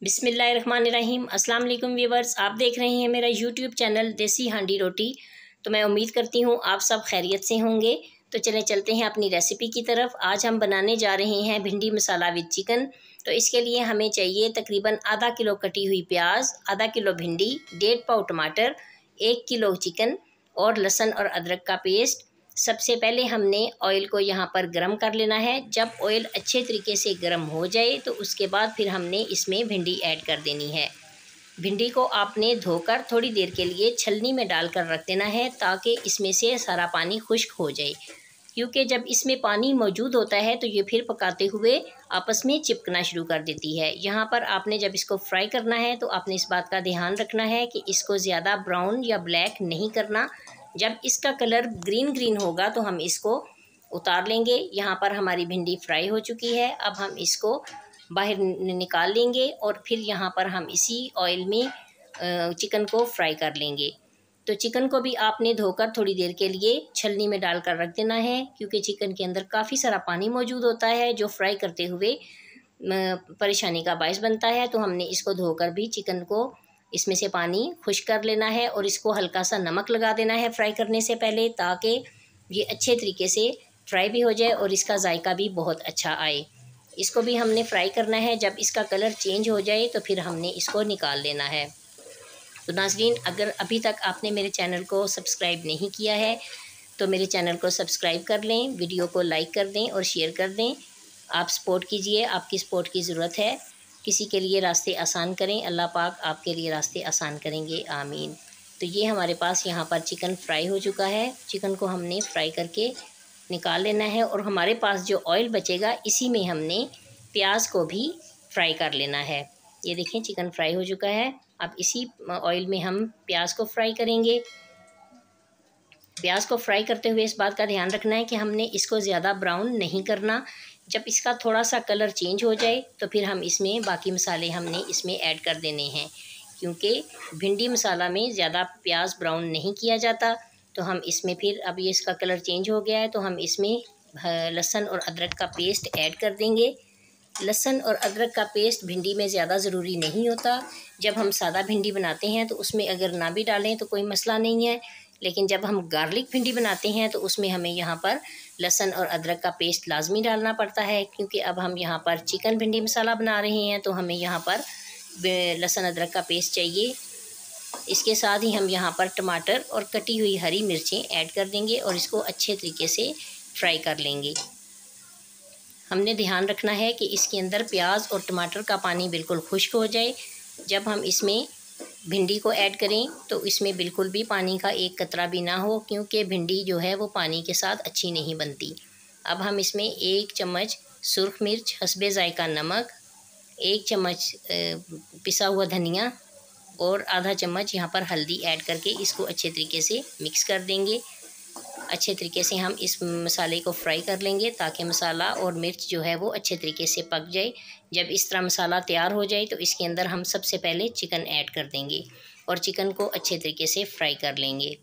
बिस्मिल्लाहिर्रहमानिर्रहीम। अस्सलाम वालेकुम व्यूवर्स, आप देख रहे हैं मेरा यूट्यूब चैनल देसी हांडी रोटी। तो मैं उम्मीद करती हूँ आप सब खैरियत से होंगे। तो चलते हैं अपनी रेसिपी की तरफ। आज हम बनाने जा रहे हैं भिंडी मसाला विद चिकन। तो इसके लिए हमें चाहिए तकरीबन आधा किलो कटी हुई प्याज, आधा किलो भिंडी, 1.5 पाव टमाटर, 1 किलो चिकन और लहसुन और अदरक का पेस्ट। सबसे पहले हमने ऑयल को यहाँ पर गरम कर लेना है। जब ऑयल अच्छे तरीके से गरम हो जाए तो उसके बाद फिर हमने इसमें भिंडी ऐड कर देनी है। भिंडी को आपने धोकर थोड़ी देर के लिए छलनी में डालकर रख देना है ताकि इसमें से सारा पानी खुश्क हो जाए, क्योंकि जब इसमें पानी मौजूद होता है तो ये फिर पकाते हुए आपस में चिपकना शुरू कर देती है। यहाँ पर आपने जब इसको फ्राई करना है तो आपने इस बात का ध्यान रखना है कि इसको ज़्यादा ब्राउन या ब्लैक नहीं करना। जब इसका कलर ग्रीन होगा तो हम इसको उतार लेंगे। यहाँ पर हमारी भिंडी फ्राई हो चुकी है। अब हम इसको बाहर निकाल लेंगे और फिर यहाँ पर हम इसी ऑयल में चिकन को फ्राई कर लेंगे। तो चिकन को भी आपने धोकर थोड़ी देर के लिए छलनी में डालकर रख देना है, क्योंकि चिकन के अंदर काफ़ी सारा पानी मौजूद होता है जो फ्राई करते हुए परेशानी का बायस बनता है। तो हमने इसको धोकर भी चिकन को इसमें से पानी खुश्क कर लेना है और इसको हल्का सा नमक लगा देना है फ्राई करने से पहले, ताकि ये अच्छे तरीके से फ्राई भी हो जाए और इसका जायका भी बहुत अच्छा आए। इसको भी हमने फ्राई करना है। जब इसका कलर चेंज हो जाए तो फिर हमने इसको निकाल लेना है। तो नाज़रीन, अगर अभी तक आपने मेरे चैनल को सब्सक्राइब नहीं किया है तो मेरे चैनल को सब्सक्राइब कर लें, वीडियो को लाइक कर दें और शेयर कर दें। आप सपोर्ट कीजिए, आपकी सपोर्ट की ज़रूरत है। किसी के लिए रास्ते आसान करें, अल्लाह पाक आपके लिए रास्ते आसान करेंगे, आमीन। तो ये हमारे पास यहाँ पर चिकन फ्राई हो चुका है। चिकन को हमने फ्राई करके निकाल लेना है और हमारे पास जो ऑयल बचेगा इसी में हमने प्याज को भी फ्राई कर लेना है। ये देखें, चिकन फ्राई हो चुका है। अब इसी ऑयल में हम प्याज को फ्राई करेंगे। प्याज को फ्राई करते हुए इस बात का ध्यान रखना है कि हमने इसको ज़्यादा ब्राउन नहीं करना। जब इसका थोड़ा सा कलर चेंज हो जाए तो फिर हम इसमें बाकी मसाले हमने इसमें ऐड कर देने हैं, क्योंकि भिंडी मसाला में ज़्यादा प्याज ब्राउन नहीं किया जाता। तो हम इसमें फिर अब ये इसका कलर चेंज हो गया है तो हम इसमें लहसुन और अदरक का पेस्ट ऐड कर देंगे। लहसुन और अदरक का पेस्ट भिंडी में ज़्यादा ज़रूरी नहीं होता। जब हम सादा भिंडी बनाते हैं तो उसमें अगर ना भी डालें तो कोई मसला नहीं है, लेकिन जब हम गार्लिक भिंडी बनाते हैं तो उसमें हमें यहाँ पर लहसुन और अदरक का पेस्ट लाजमी डालना पड़ता है, क्योंकि अब हम यहाँ पर चिकन भिंडी मसाला बना रहे हैं तो हमें यहाँ पर लहसुन अदरक का पेस्ट चाहिए। इसके साथ ही हम यहाँ पर टमाटर और कटी हुई हरी मिर्चें ऐड कर देंगे और इसको अच्छे तरीके से फ्राई कर लेंगे। हमने ध्यान रखना है कि इसके अंदर प्याज और टमाटर का पानी बिल्कुल खुश्क हो जाए। जब हम इसमें भिंडी को ऐड करें तो इसमें बिल्कुल भी पानी का एक कतरा भी ना हो, क्योंकि भिंडी जो है वो पानी के साथ अच्छी नहीं बनती। अब हम इसमें 1 चम्मच सुर्ख मिर्च, हस्बे जायका नमक, 1 चम्मच पिसा हुआ धनिया और आधा चम्मच यहाँ पर हल्दी ऐड करके इसको अच्छे तरीके से मिक्स कर देंगे। अच्छे तरीके से हम इस मसाले को फ्राई कर लेंगे ताकि मसाला और मिर्च जो है वो अच्छे तरीके से पक जाए। जब इस तरह मसाला तैयार हो जाए तो इसके अंदर हम सबसे पहले चिकन ऐड कर देंगे और चिकन को अच्छे तरीके से फ्राई कर लेंगे।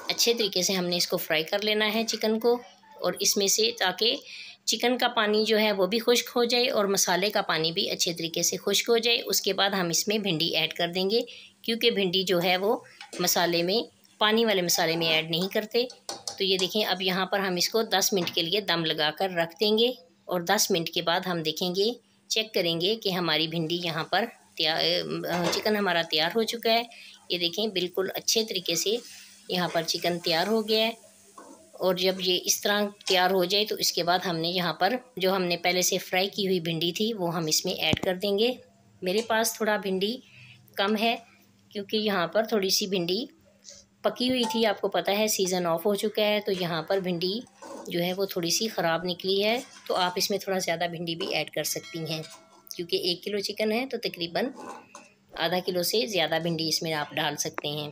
अच्छे तरीके से हमने इसको फ्राई कर लेना है चिकन को, और इसमें से ताकि चिकन का पानी जो है वो भी खुश्क हो जाए और मसाले का पानी भी अच्छे तरीके से खुश्क हो जाए। उसके बाद हम इसमें भिंडी ऐड कर देंगे, क्योंकि भिंडी जो है वो मसाले में, पानी वाले मसाले में ऐड नहीं करते। तो ये देखें, अब यहाँ पर हम इसको 10 मिनट के लिए दम लगा कर रख देंगे और 10 मिनट के बाद हम देखेंगे, चेक करेंगे कि हमारी भिंडी यहाँ पर चिकन हमारा तैयार हो चुका है। ये देखें, बिल्कुल अच्छे तरीके से यहाँ पर चिकन तैयार हो गया है। और जब ये इस तरह तैयार हो जाए तो इसके बाद हमने यहाँ पर जो हमने पहले से फ्राई की हुई भिंडी थी वो हम इसमें ऐड कर देंगे। मेरे पास थोड़ा भिंडी कम है, क्योंकि यहाँ पर थोड़ी सी भिंडी पकी हुई थी। आपको पता है सीज़न ऑफ हो चुका है तो यहाँ पर भिंडी जो है वो थोड़ी सी ख़राब निकली है। तो आप इसमें थोड़ा ज़्यादा भिंडी भी ऐड कर सकती हैं, क्योंकि 1 किलो चिकन है तो तकरीबन आधा किलो से ज़्यादा भिंडी इसमें आप डाल सकते हैं।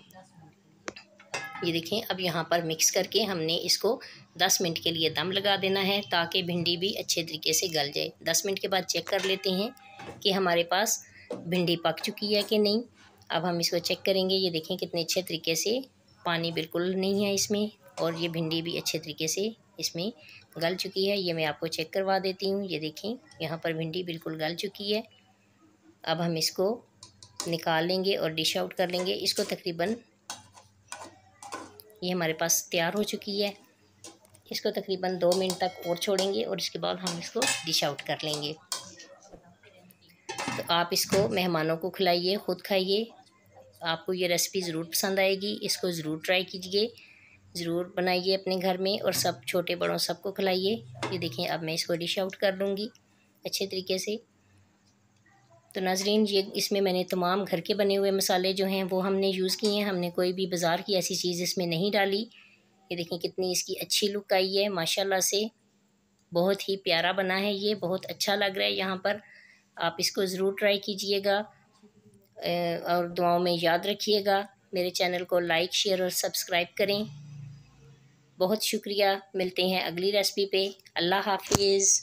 ये देखें, अब यहाँ पर मिक्स करके हमने इसको 10 मिनट के लिए दम लगा देना है ताकि भिंडी भी अच्छे तरीके से गल जाए। 10 मिनट के बाद चेक कर लेते हैं कि हमारे पास भिंडी पक चुकी है कि नहीं। अब हम इसको चेक करेंगे। ये देखें कितने अच्छे तरीके से पानी बिल्कुल नहीं है इसमें और ये भिंडी भी अच्छे तरीके से इसमें गल चुकी है। ये मैं आपको चेक करवा देती हूँ। ये देखें, यहाँ पर भिंडी बिल्कुल गल चुकी है। अब हम इसको निकाल लेंगे और डिश आउट कर लेंगे। इसको तकरीबन, ये हमारे पास तैयार हो चुकी है। इसको तकरीबन 2 मिनट तक और छोड़ेंगे और इसके बाद हम इसको डिश आउट कर लेंगे। तो आप इसको मेहमानों को खिलाइए, ख़ुद खाइए। आपको ये रेसिपी ज़रूर पसंद आएगी। इसको ज़रूर ट्राई कीजिए, ज़रूर बनाइए अपने घर में और सब छोटे बड़ों सबको खिलाइए। ये देखें, अब मैं इसको डिश आउट कर लूँगी अच्छे तरीके से। तो नाज़रीन, ये इसमें मैंने तमाम घर के बने हुए मसाले जो हैं वो हमने यूज़ किए हैं। हमने कोई भी बाज़ार की ऐसी चीज़ इसमें नहीं डाली। ये देखें कितनी इसकी अच्छी लुक आई है माशाल्लाह से। बहुत ही प्यारा बना है, ये बहुत अच्छा लग रहा है यहाँ पर। आप इसको ज़रूर ट्राई कीजिएगा और दुआओं में याद रखिएगा। मेरे चैनल को लाइक, शेयर और सब्सक्राइब करें। बहुत शुक्रिया। मिलते हैं अगली रेसिपी पे। अल्लाह हाफिज़।